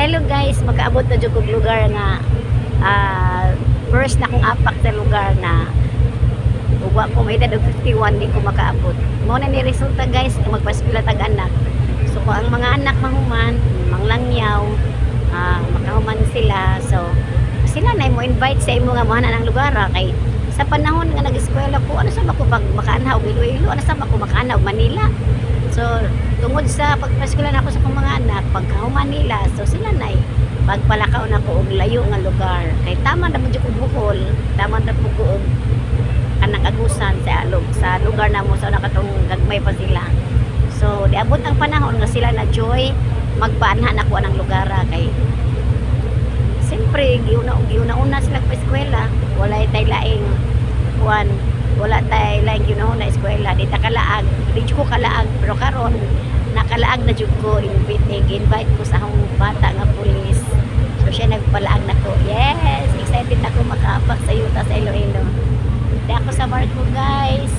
hello guys, makaabot na jud kog lugar nga first na kong apak sa lugar na uwa ko may edad og 51 di ko makaabot. Mao na ni resulta guys kung magpaskula tag anak. So kung ang mga anak mahuman, manglangyaw, makahuman sila. So sila na mo invite sa imo nga mahana ng lugar kay sa panahon nga nag-eskwela ko, ano sa ba ko pag makaanaw Iloilo, ano sa ba ko makaanaw Manila. So tungod sa pagpaskula na ako sa akong mga anak, pagkahuman nila, so sila na pagpalakaw na ko og layo nga lugar. Kay tama na mo jud ko Bohol, tama na po ko og kanang agusan sa alog sa lugar na mo sa nakatong gagmay pa sila. So diabot ang panahon nga sila na joy magpaanha na ko ng lugar kay siyempre giuna sila pa eskwela, wala tay laing kuan, wala tay laing giuna eskwela, di ta kalaag, di ko kalaag, pero karon nakalaag na jud ko, invite ko sa akong bata nga pulis. So siya nagpalaag na ko. Yes, excited ako makaapak sa yuta sa Iloilo. Di ako sa barko guys.